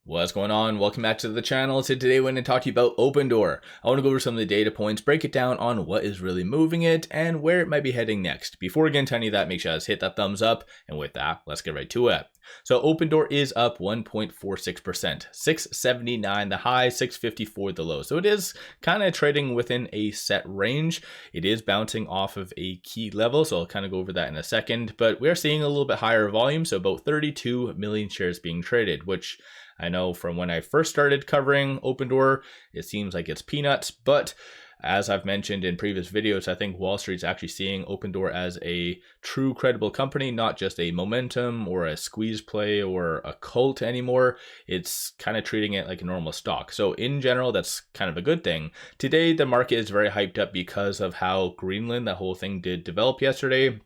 What's going on? Welcome back to the channel. So today we're going to talk to you about Opendoor. I want to go over some of the data points, break it down on what is really moving it and where it might be heading next. Before we get into any of that, make sure you guys hit that thumbs up. And with that, let's get right to it. So Opendoor is up 1.46%, 679 the high, 654 the low. So it is kind of trading within a set range. It is bouncing off of a key level, so I'll kind of go over that in a second. But we're seeing a little bit higher volume, so about 32 million shares being traded, which I know from when I first started covering Opendoor, it seems like it's peanuts, but as I've mentioned in previous videos, I think Wall Street's actually seeing Opendoor as a true credible company, not just a momentum or a squeeze play or a cult anymore. It's kind of treating it like a normal stock. So in general, that's kind of a good thing. Today, the market is very hyped up because of how Greenland, that whole thing did develop yesterday.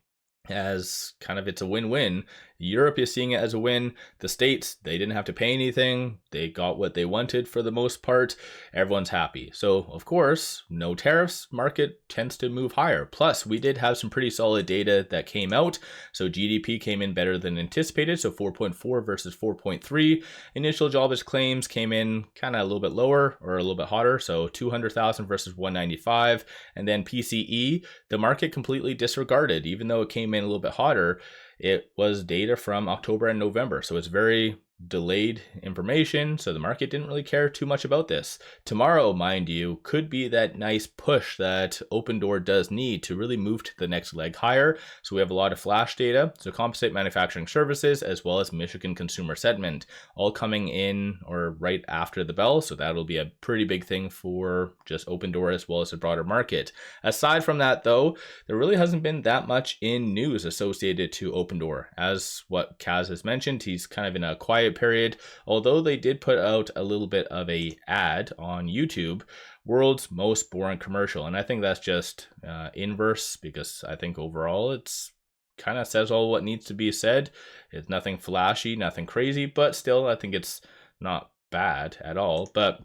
As kind of it's a win-win. Europe is seeing it as a win. The States, they didn't have to pay anything. They got what they wanted for the most part. Everyone's happy. So of course, no tariffs, market tends to move higher. Plus, we did have some pretty solid data that came out. So GDP came in better than anticipated. So 4.4 versus 4.3. Initial jobless claims came in kind of a little bit lower or a little bit hotter. So 200,000 versus 195. And then PCE, the market completely disregarded, even though it came in a little bit hotter. It was data from October and November, so it's very delayed information, so the market didn't really care too much about this. Tomorrow, mind you, could be that nice push that Opendoor does need to really move to the next leg higher. So we have a lot of flash data, so composite manufacturing services, as well as Michigan consumer sentiment, all coming in or right after the bell. So that'll be a pretty big thing for just Opendoor as well as the broader market. Aside from that though, there really hasn't been that much in news associated to Opendoor. As what Kaz has mentioned, he's kind of in a quiet period, although they did put out a little bit of a ad on YouTube, world's most boring commercial. And I think that's just inverse, because I think overall it's kind of says all what needs to be said. It's nothing flashy, nothing crazy, but still I think it's not bad at all. But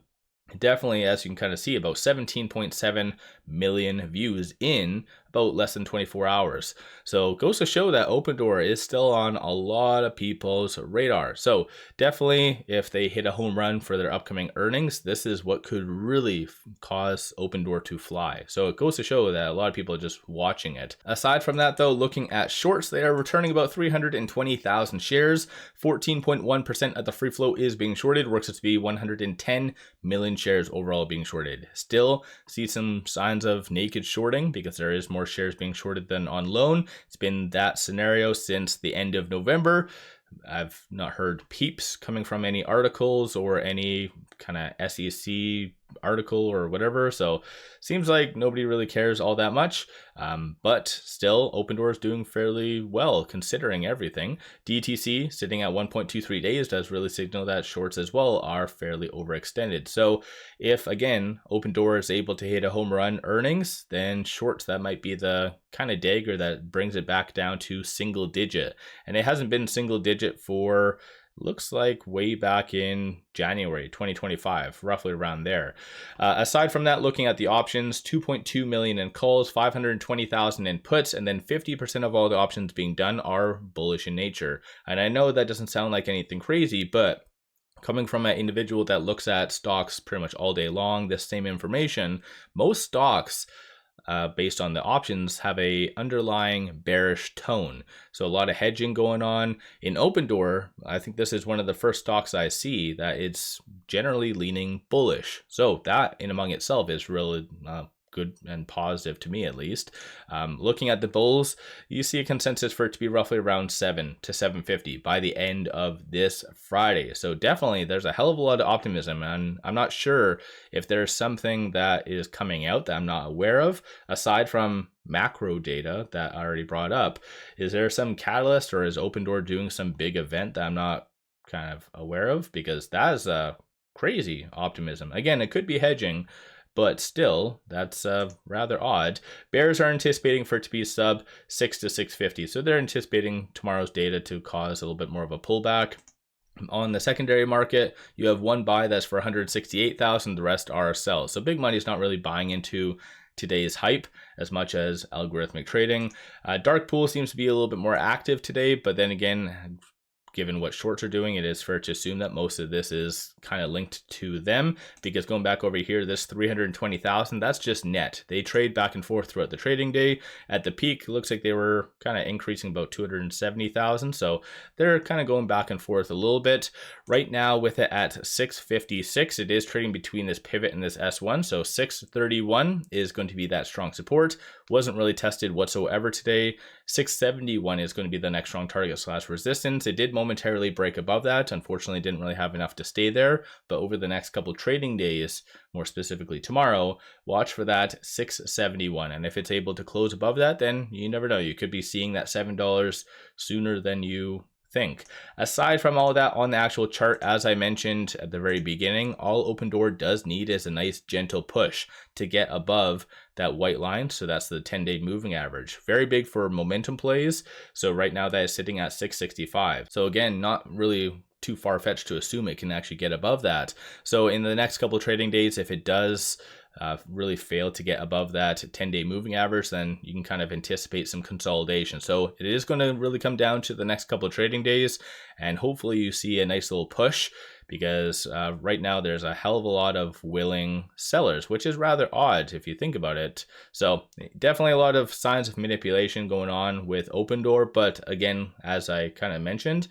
definitely, as you can kind of see, about 17.7 million views in about less than 24 hours. So it goes to show that Opendoor is still on a lot of people's radar. So definitely, if they hit a home run for their upcoming earnings, this is what could really cause Opendoor to fly. So it goes to show that a lot of people are just watching it. Aside from that though, looking at shorts, they are returning about 320,000 shares. 14.1% of the free float is being shorted, works out to be 110 million shares overall being shorted. Still see some signs of naked shorting because there is more shares being shorted than on loan. It's been that scenario since the end of November. I've not heard peeps coming from any articles or any kind of SEC article or whatever. So seems like nobody really cares all that much. But still, Opendoor is doing fairly well considering everything. DTC sitting at 1.23 days does really signal that shorts as well are fairly overextended. So if again Opendoor is able to hit a home run earnings, then shorts, that might be the kind of dagger that brings it back down to single digit. And it hasn't been single digit for looks like way back in January 2025, roughly around there. Aside from that, looking at the options, 2.2 million in calls, 520,000 in puts, and then 50% of all the options being done are bullish in nature. And I know that doesn't sound like anything crazy, but coming from an individual that looks at stocks pretty much all day long, this same information, most stocks based on the options have a underlying bearish tone. So a lot of hedging going on. In Opendoor, I think this is one of the first stocks I see that it's generally leaning bullish. So that in among itself is really good and positive to me, at least. Looking at the bulls, you see a consensus for it to be roughly around 7 to 750 by the end of this Friday. So definitely there's a hell of a lot of optimism, and I'm not sure if there's something that is coming out that I'm not aware of aside from macro data that I already brought up. Is there some catalyst, or is Opendoor doing some big event that I'm not kind of aware of? Because that is a crazy optimism. Again, it could be hedging, but still, that's rather odd. Bears are anticipating for it to be sub 6 to 650. So they're anticipating tomorrow's data to cause a little bit more of a pullback. On the secondary market, you have one buy that's for 168,000. The rest are sells. So big money is not really buying into today's hype as much as algorithmic trading. Dark pool seems to be a little bit more active today, but then again, given what shorts are doing, it is fair to assume that most of this is kind of linked to them, because going back over here, this 320,000, that's just net. They trade back and forth throughout the trading day. At the peak, it looks like they were kind of increasing about 270,000. So they're kind of going back and forth a little bit. Right now with it at 656, it is trading between this pivot and this S1. So 631 is going to be that strong support. Wasn't really tested whatsoever today. 671 is going to be the next strong target / resistance. It did momentarily break above that. Unfortunately, didn't really have enough to stay there. But over the next couple trading days, more specifically tomorrow, watch for that 671. And if it's able to close above that, then you never know. You could be seeing that $7 sooner than you think. Aside from all of that on the actual chart, as I mentioned at the very beginning, all Opendoor does need is a nice gentle push to get above that white line. So that's the 10-day moving average. Very big for momentum plays. So right now that is sitting at 665. So again, not really too far-fetched to assume it can actually get above that. So in the next couple of trading days, if it does really fail to get above that 10-day moving average, then you can kind of anticipate some consolidation. So it is going to really come down to the next couple of trading days, and hopefully you see a nice little push, because right now there's a hell of a lot of willing sellers, which is rather odd if you think about it. So definitely a lot of signs of manipulation going on with Opendoor, but again, as I kind of mentioned,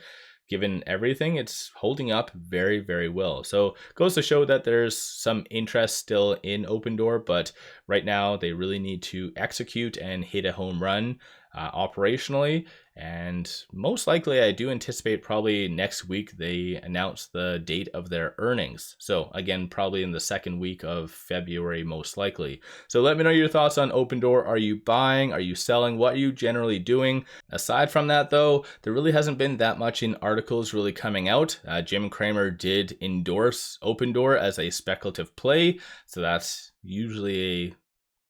given everything, it's holding up very, very well. So goes to show that there's some interest still in Opendoor, but right now they really need to execute and hit a home run operationally. And most likely, I do anticipate probably next week they announce the date of their earnings. So again, probably in the second week of February, most likely. So let me know your thoughts on Opendoor. Are you buying? Are you selling? What are you generally doing? Aside from that, though, there really hasn't been that much in articles really coming out. Jim Cramer did endorse Opendoor as a speculative play. So that's usually a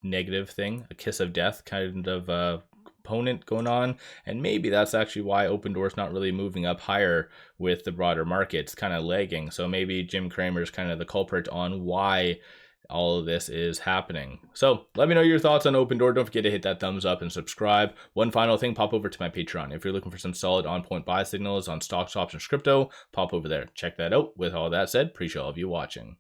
negative thing, a kiss of death kind of component going on, and maybe that's actually why Opendoor is not really moving up higher with the broader market. It's kind of lagging. So maybe Jim Cramer is kind of the culprit on why all of this is happening. So let me know your thoughts on Opendoor. Don't forget to hit that thumbs up and subscribe. One final thing, pop over to my Patreon. If you're looking for some solid on-point buy signals on stocks, options, crypto, pop over there. Check that out. With all that said, appreciate all of you watching.